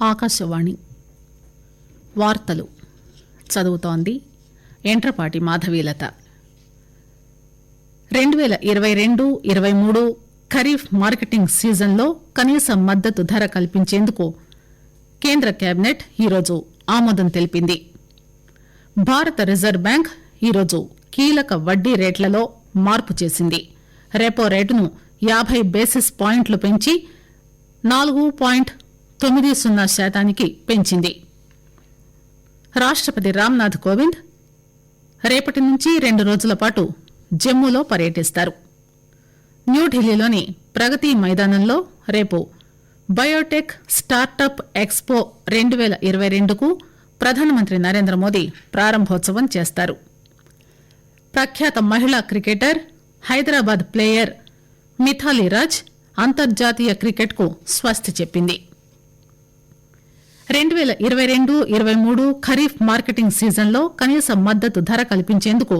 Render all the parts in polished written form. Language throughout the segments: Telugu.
ఆకాశవాణి వార్తలు చదువుతోంది ఎంట్రపాటి మాధవీలత. 2022-23 ఖరీఫ్ మార్కెటింగ్ సీజన్లో కనీస మద్దతు ధర కల్పించేందుకు కేంద్ర కేబినెట్ ఈరోజు ఆమోదం తెలిపింది. భారత రిజర్వ్ బ్యాంక్ ఈరోజు కీలక వడ్డీ రేట్లలో మార్పు చేసింది. రెపో రేటును 50 బేసిస్ పాయింట్లు పెంచి 4.90% పెంచింది. రాష్టపతి రామ్నాథ్ కోవింద్ రేపటి నుంచి 2 రోజుల పాటు జమ్మూలో పర్యటిస్తారు. న్యూఢిల్లీలోని ప్రగతి మైదానంలో రేపు బయోటెక్ స్టార్టప్ ఎక్స్పో 2022కు ప్రధానమంత్రి నరేంద్ర మోదీ ప్రారంభోత్సవం చేస్తారు. ప్రఖ్యాత మహిళా క్రికెటర్ హైదరాబాద్ ప్లేయర్ మిథాలీ రాజ్ అంతర్జాతీయ క్రికెట్కు స్వస్తి చెప్పింది. 2022-23 ఖరీఫ్ మార్కెటింగ్ సీజన్లో కనీస మద్దతు ధర కల్పించేందుకు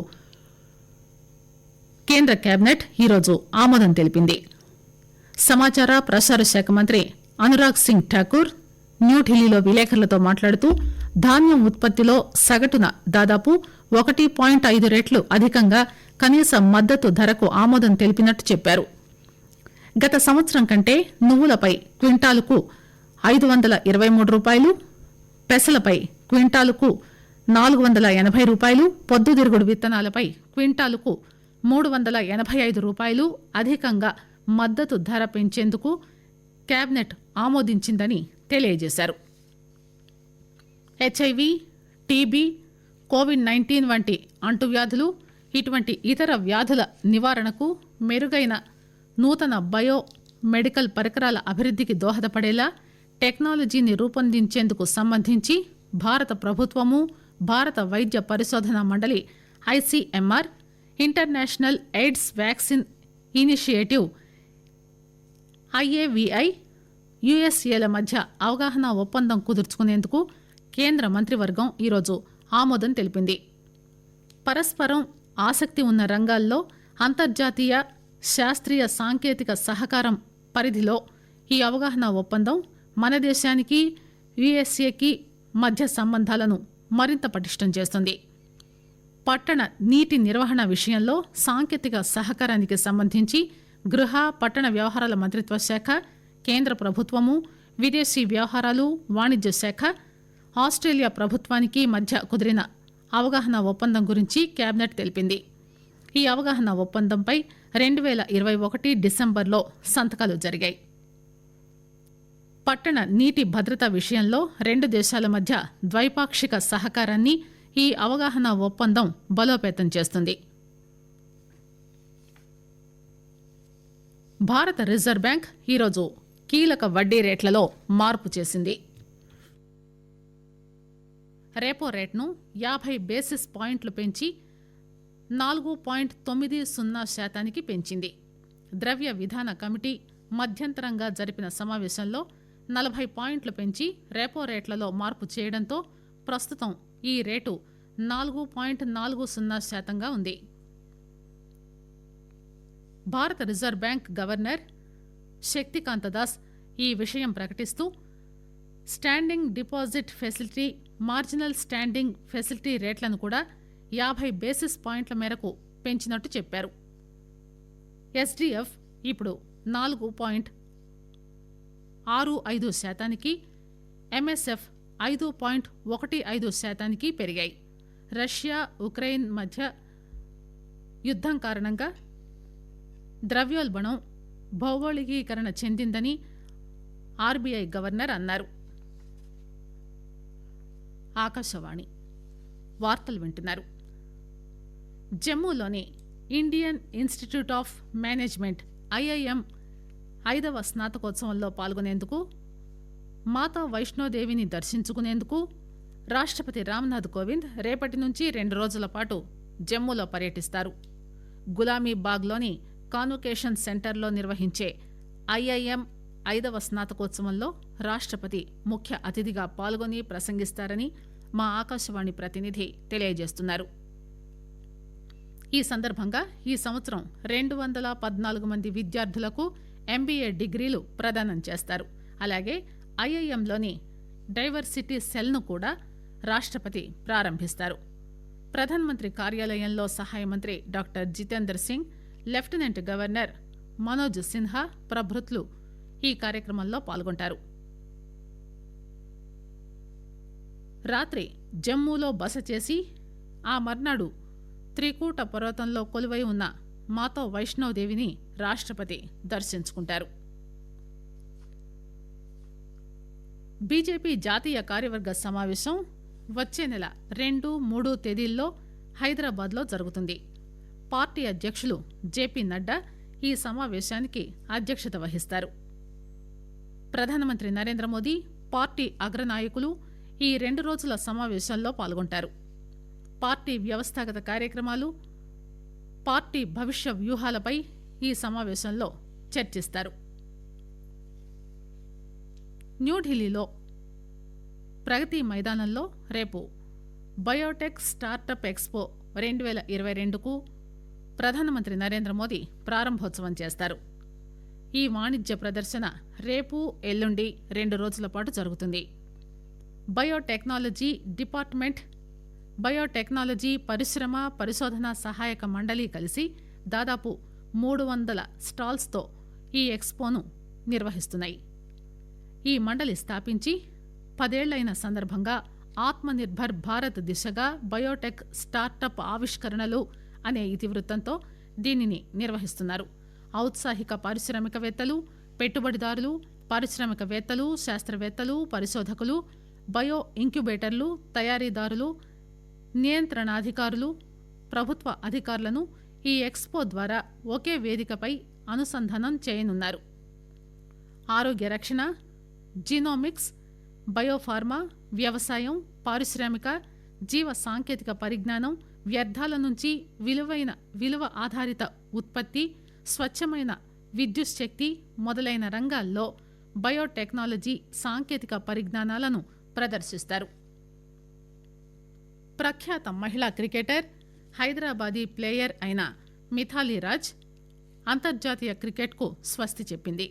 కేంద్ర కేబినెట్ ఈరోజు ఆమోదం తెలిపింది. సమాచార ప్రసార శాఖ మంత్రి అనురాగ్ సింగ్ ఠాకూర్ న్యూఢిల్లీలో విలేకరులతో మాట్లాడుతూ ధాన్యం ఉత్పత్తిలో సగటున దాదాపు 1.5 రెట్లు అధికంగా కనీస మద్దతు ధరకు ఆమోదం తెలిపినట్టు చెప్పారు. గత సంవత్సరం కంటే నువ్వులపై క్వింటాలుకు 523 రూపాయలు, పెసలపై క్వింటాలుకు 480 రూపాయలు, పొద్దుతిరుగుడు విత్తనాలపై క్వింటాలుకు 385 రూపాయలు అధికంగా మద్దతు ధర పెంచేందుకు కేబినెట్ ఆమోదించిందని తెలియజేశారు. హెచ్ఐవి, టీబీ, కోవిడ్-19 వంటి అంటువ్యాధులు, ఇటువంటి ఇతర వ్యాధుల నివారణకు మెరుగైన నూతన బయో మెడికల్ పరికరాల అభివృద్ధికి దోహదపడేలా టెక్నాలజీని రూపొందించేందుకు సంబంధించి భారత ప్రభుత్వము, భారత వైద్య పరిశోధన మండలి ICMR, International AIDS Vaccine Initiative IAVI, యుఎస్ఏల మధ్య అవగాహన ఒప్పందం కుదుర్చుకునేందుకు కేంద్ర మంత్రివర్గం ఈరోజు ఆమోదం తెలిపింది. పరస్పరం ఆసక్తి ఉన్న రంగాల్లో అంతర్జాతీయ శాస్త్రీయ సాంకేతిక సహకారం పరిధిలో ఈ అవగాహన ఒప్పందం మన దేశానికి యుఎస్ఏకి మధ్య సంబంధాలను మరింత పటిష్టం చేస్తుంది. పట్టణ నీటి నిర్వహణ విషయంలో సాంకేతిక సహకారానికి సంబంధించి గృహ పట్టణ వ్యవహారాల మంత్రిత్వ శాఖ, కేంద్ర ప్రభుత్వము, విదేశీ వ్యవహారాలు వాణిజ్య శాఖ, ఆస్ట్రేలియా ప్రభుత్వానికి మధ్య కుదిరిన అవగాహన ఒప్పందం గురించి కేబినెట్ తెలిపింది. ఈ అవగాహన ఒప్పందంపై 2021 డిసెంబర్లో సంతకాలు జరిగాయి. పట్టణ నీటి భద్రత విషయంలో 2 దేశాల మధ్య ద్వైపాక్షిక సహకారాన్ని ఈ అవగాహన ఒప్పందం బలోపేతం చేస్తుంది. భారత రిజర్వ్ బ్యాంక్ ఈరోజు కీలక వడ్డీ రేట్లలో మార్పు చేసింది. రెపో రేట్ను 50 బేసిస్ పాయింట్లు పెంచి 4.90% పెంచింది. ద్రవ్య విధాన కమిటీ మధ్యంతరంగా జరిపిన సమావేశంలో 40 పాయింట్లు పెంచి రెపో రేట్లలో మార్పు చేయడంతో ప్రస్తుతం ఈ రేటు 4.40% ఉంది. భారత reserve bank governor Shaktikanta Das ఈ విషయం ప్రకటిస్తూ standing deposit facility, marginal standing facility రేట్లను కూడా 50 బేసిస్ పాయింట్ల మేరకు పెంచినట్టు చెప్పారు. ఎస్డిఎఫ్ ఇప్పుడు 4.65%, ఎంఎస్ఎఫ్ 5.15% పెరిగాయి. రష్యా, ఉక్రెయిన్ మధ్య యుద్దం కారణంగా ద్రవ్యోల్బణం భౌగోళికీకరణ చెందిందని ఆర్బీఐ గవర్నర్ అన్నారు. ఆకాశవాణి వార్తలు వింటున్నారు. జమ్మూలోని Indian Institute of Management IIM 5వ స్నాతకోత్సవంలో పాల్గొనేందుకు, మాతా వైష్ణోదేవిని దర్శించుకునేందుకు రాష్టపతి రామ్నాథ్ కోవింద్ రేపటి నుంచి 2 రోజుల పాటు జమ్మూలో పర్యటిస్తారు. గులామీబాగ్లోని కాన్వకేషన్ సెంటర్లో నిర్వహించే ఐఐఎం 5వ స్నాతకోత్సవంలో రాష్టపతి ముఖ్య అతిథిగా పాల్గొని ప్రసంగిస్తారని మా ఆకాశవాణి ప్రతినిధి తెలియజేస్తున్నారు. ఈ సందర్భంగా ఈ సంవత్సరం 214 మంది విద్యార్థులకు ఎంబీఏ డిగ్రీలు ప్రదానం చేస్తారు. అలాగే ఐఐఎంలోని డైవర్సిటీ సెల్ను కూడా రాష్టపతి ప్రారంభిస్తారు. ప్రధానమంత్రి కార్యాలయంలో సహాయ మంత్రి doctor Jitender Singh, lieutenant governor Manoj Sinha ప్రభృతులు ఈ కార్యక్రమంలో పాల్గొంటారు. రాత్రి జమ్మూలో బస చేసి ఆ మర్నాడు త్రికూట పర్వతంలో కొలువై ఉన్న మాతా వైష్ణవదేవిని రాష్టపతి దర్శించుకుంటారు. బీజేపీ జాతీయ కార్యవర్గ సమావేశం వచ్చే నెల 2, 3 తేదీల్లో హైదరాబాద్లో జరుగుతుంది. పార్టీ అధ్యక్షులు జేపీ నడ్డా ఈ సమావేశానికి అధ్యక్షత వహిస్తారు. ప్రధానమంత్రి నరేంద్ర మోదీ, పార్టీ అగ్రనాయకులు ఈ 2 రోజుల సమావేశంలో పాల్గొంటారు. పార్టీ వ్యవస్థాగత కార్యక్రమాలు, పార్టీ భవిష్య వ్యూహాలపై ఈ సమావేశంలో చర్చిస్తారు. న్యూఢిల్లీలో ప్రగతి మైదానంలో రేపు బయోటెక్ స్టార్టప్ ఎక్స్పో 2022కు ప్రధానమంత్రి నరేంద్ర మోదీ ప్రారంభోత్సవం చేస్తారు. ఈ వాణిజ్య ప్రదర్శన రేపు, ఎల్లుండి 2 రోజుల పాటు జరుగుతుంది. బయోటెక్నాలజీ డిపార్ట్మెంట్, బయోటెక్నాలజీ పరిశ్రమ పరిశోధన సహాయక మండలి కలిసి దాదాపు 300 స్టాల్స్తో ఈ ఎక్స్పోను నిర్వహిస్తున్నాయి. ఈ మండలి స్థాపించి 10 ఏళ్లైన సందర్భంగా ఆత్మనిర్భర్ భారత్ దిశగా బయోటెక్ స్టార్టప్ ఆవిష్కరణలు అనే ఇతివృత్తంతో దీనిని నిర్వహిస్తున్నారు. ఔత్సాహిక పారిశ్రామికవేత్తలు, పెట్టుబడిదారులు, పారిశ్రామికవేత్తలు, శాస్త్రవేత్తలు, పరిశోధకులు, బయో ఇంక్యుబేటర్లు, తయారీదారులు, నియంత్రణాధికారులు, ప్రభుత్వ అధికారులను ఈ ఎక్స్పో ద్వారా ఒకే వేదికపై అనుసంధానం చేయనున్నారు. ఆరోగ్య రక్షణ, జీనోమిక్స్, బయోఫార్మా, వ్యవసాయం, పారిశ్రామిక, జీవ సాంకేతిక పరిజ్ఞానం, వ్యర్థాల నుంచి విలువ ఆధారిత ఉత్పత్తి, స్వచ్ఛమైన విద్యుత్ శక్తి మొదలైన రంగాల్లో బయోటెక్నాలజీ సాంకేతిక పరిజ్ఞానాలను ప్రదర్శిస్తారు. ప్రఖ్యాత మహిళా క్రికెటర్, హైదరాబాదీ ప్లేయర్ అయిన మిథాలీ రాజ్ అంతర్జాతీయ క్రికెట్కు స్వస్తి చెప్పింది.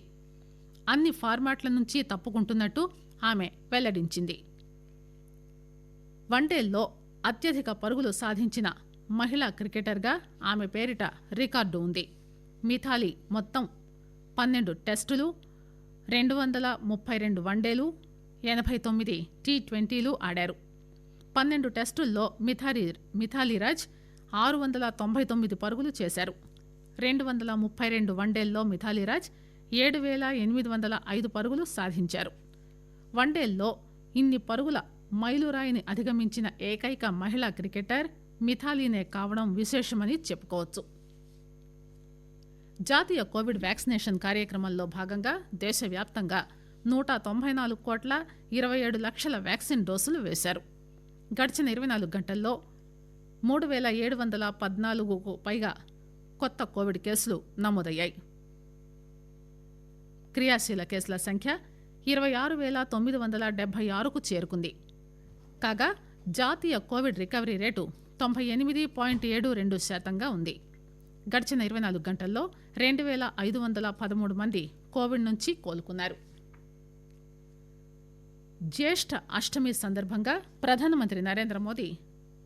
అన్ని ఫార్మాట్ల నుంచి తప్పుకుంటున్నట్టు ఆమె వెల్లడించింది. వన్డేల్లో అత్యధిక పరుగులు సాధించిన మహిళా క్రికెటర్గా ఆమె పేరిట రికార్డు ఉంది. మిథాలీ మొత్తం 12 టెస్టులు, 232 వన్డేలు, 89 టీ20లు ఆడారు. 12 టెస్టుల్లో మిథాలీరాజ్ 699 పరుగులు చేశారు. 232 వన్డేల్లో మిథాలీరాజ్ 7,805 పరుగులు సాధించారు. వన్డేల్లో ఇన్ని పరుగుల మైలురాయిని అధిగమించిన ఏకైక మహిళా క్రికెటర్ మిథాలీనే కావడం విశేషమని చెప్పుకోవచ్చు. జాతీయ కోవిడ్ వ్యాక్సినేషన్ కార్యక్రమంలో భాగంగా దేశవ్యాప్తంగా 194,27,00,000 వ్యాక్సిన్ డోసులు వేశారు. గడిచిన 24 గంటల్లో 3,714కు పైగా కొత్త కోవిడ్ కేసులు నమోదయ్యాయి. క్రియాశీల కేసుల సంఖ్య 26,976కు చేరుకుంది. కాగా జాతీయ కోవిడ్ రికవరీ రేటు 98.72% ఉంది. గడిచిన 24 గంటల్లో 2,513 మంది కోవిడ్ నుంచి కోలుకున్నారు. జ్యేష్ఠ అష్టమి సందర్భంగా ప్రధానమంత్రి నరేంద్ర మోదీ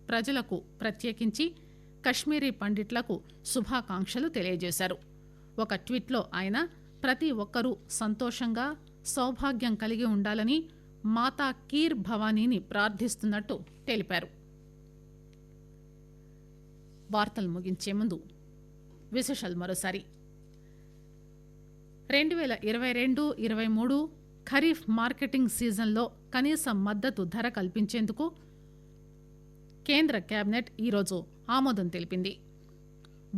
ప్రజలకు, ప్రత్యేకించి కశ్మీరీ పండిట్లకు శుభాకాంక్షలు తెలియజేశారు. ఒక ట్వీట్లో ఆయన ప్రతి ఒక్కరూ సంతోషంగా, సౌభాగ్యం కలిగి ఉండాలని మాతా కీర్ భవానీని ప్రార్థిస్తున్నట్టు తెలిపారు. వార్తలు ముగించే ముందు విశేషాలు మరోసారి. 2022-23 ఖరీఫ్ మార్కెటింగ్ సీజన్లో కనీస మద్దతు ధర కల్పించేందుకు కేంద్ర కేబినెట్ ఈరోజు ఆమోదం తెలిపింది.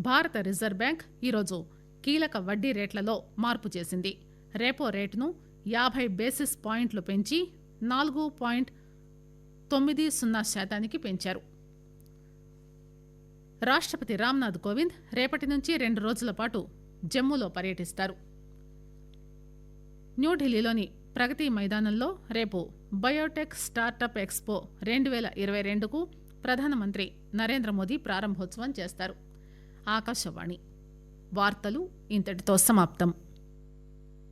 భారత రిజర్వ్ బ్యాంక్ ఈరోజు కీలక వడ్డీ రేట్లలో మార్పు చేసింది. రెపో రేటును 50 బేసిస్ పాయింట్లు పెంచి 4.90% పెంచారు. రాష్ట్రపతి రామ్నాథ్ కోవింద్ రేపటి నుంచి 2 రోజుల పాటు జమ్మూలో పర్యటిస్తారు. న్యూఢిల్లీలోని ప్రగతి మైదానంలో రేపు బయోటెక్ స్టార్టప్ ఎక్స్పో 2022కు ప్రధానమంత్రి నరేంద్ర మోదీ ప్రారంభోత్సవం చేస్తారు. ఆకాశవాణి వార్తలు ఇంతటితో సమాప్తం.